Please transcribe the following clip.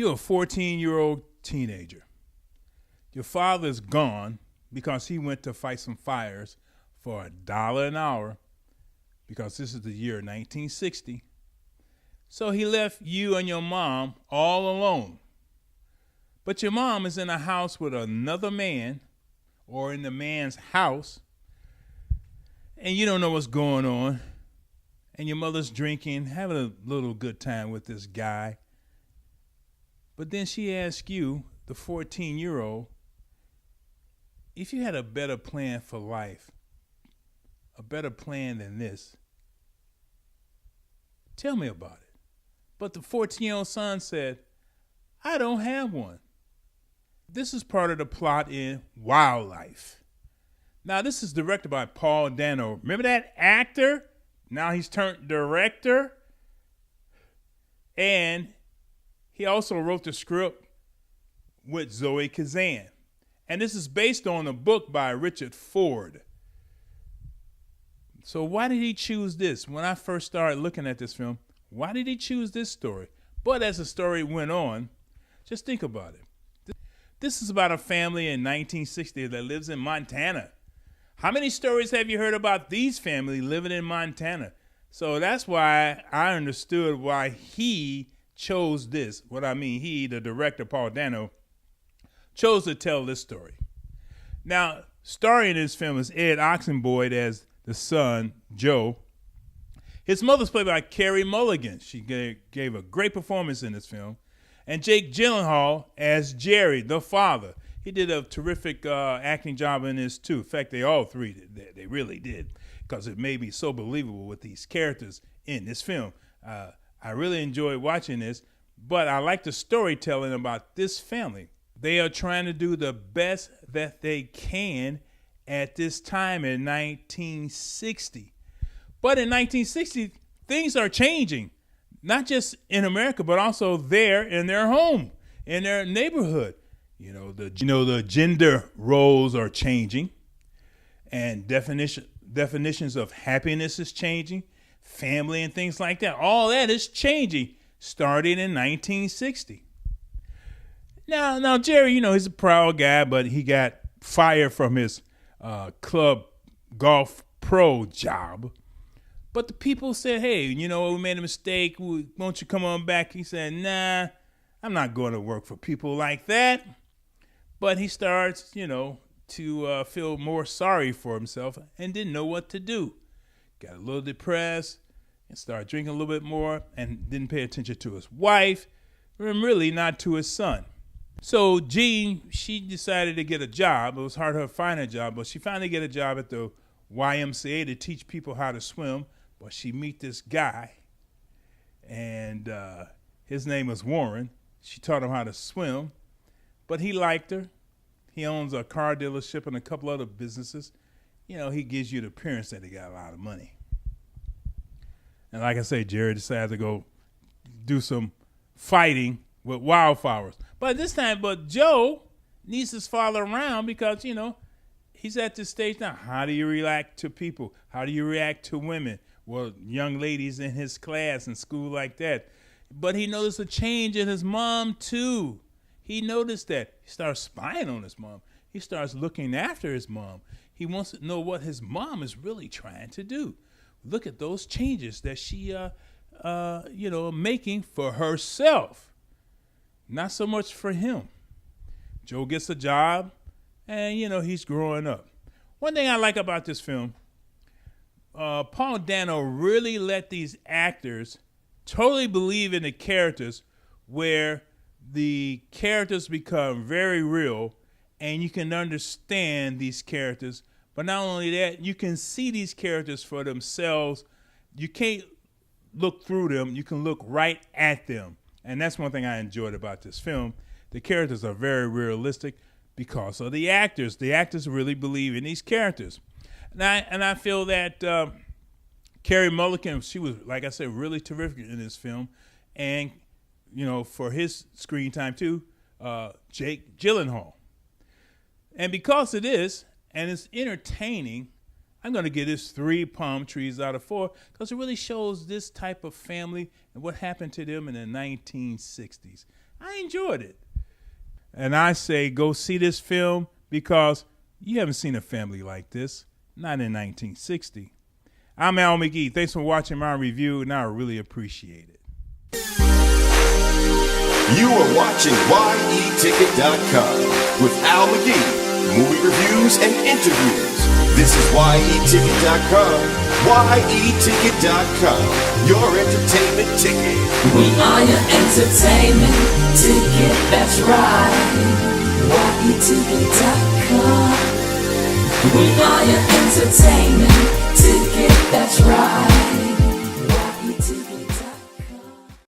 You're a 14-year-old teenager. Your father's gone because he went to fight some fires for $1 an hour, because this is the year 1960. So he left you and your mom all alone. But your mom is in a house with another man, or in the man's house, and you don't know what's going on. And your mother's drinking, having a little good time with this guy. But then she asks you, the 14-year-old, if you had a better plan for life, a better plan than this, tell me about it. But the 14-year-old son said, I don't have one. This is part of the plot in Wildlife. Now, this is directed by Paul Dano. Remember that actor? Now he's turned director. And he also wrote the script with Zoe Kazan. And this is based on a book by Richard Ford. So why did he choose this? When I first started looking at this film, why did he choose this story? But as the story went on, just think about it. This is about a family in 1960 that lives in Montana. How many stories have you heard about these families living in Montana? So that's why I understood why he chose this. What I mean, he, the director, Paul Dano, chose to tell this story. Now, starring in this film is Ed Oxenbould as the son, Joe. His mother's played by Carey Mulligan. She gave a great performance in this film. And Jake Gyllenhaal as Jerry, the father. He did a terrific acting job in this too. In fact, they all three did. They really did, because it made me so believable with these characters in this film. I really enjoyed watching this, but I like the storytelling about this family. They are trying to do the best that they can at this time in 1960. But in 1960, things are changing, not just in America, but also there in their home, in their neighborhood. The gender roles are changing, and definitions of happiness is changing, family and things like that. All that is changing starting in 1960. Now Jerry, he's a proud guy, but he got fired from his club golf pro job. But the people said, hey, we made a mistake. Won't you come on back? He said, nah, I'm not going to work for people like that. But he starts, to feel more sorry for himself and didn't know what to do. Got a little depressed and started drinking a little bit more and didn't pay attention to his wife and really not to his son. So Jean, she decided to get a job. It was hard for her to find a job, but she finally get a job at the YMCA to teach people how to swim. But she meet this guy, and his name was Warren. She taught him how to swim, but he liked her. He owns a car dealership and a couple other businesses. He gives you the appearance that he got a lot of money. And like I say, Jerry decided to go do some fighting with wildflowers. But this time, Joe needs his father around because, he's at this stage now. How do you react to people? How do you react to women? Well, young ladies in his class and school like that. But he noticed a change in his mom, too. He noticed that. He starts spying on his mom. He starts looking after his mom. He wants to know what his mom is really trying to do. Look at those changes that she, making for herself. Not so much for him. Joe gets a job, and, he's growing up. One thing I like about this film, Paul Dano really let these actors totally believe in the characters, where the characters become very real and you can understand these characters. But not only that, you can see these characters for themselves. You can't look through them. You can look right at them. And that's one thing I enjoyed about this film. The characters are very realistic because of the actors. The actors really believe in these characters. And I feel that Carey Mulligan, she was, like I said, really terrific in this film. And, for his screen time too, Jake Gyllenhaal. And because of this, and it's entertaining, I'm going to give this 3 palm trees out of 4 because it really shows this type of family and what happened to them in the 1960s. I enjoyed it. And I say go see this film because you haven't seen a family like this. Not in 1960. I'm Al McGee. Thanks for watching my review, and I really appreciate it. You are watching YETicket.com with Al McGee. Movie reviews and interviews. This is YETicket.com. YETicket.com. Your entertainment ticket. We are your entertainment ticket. That's right. YETicket.com. We are your entertainment ticket. That's right.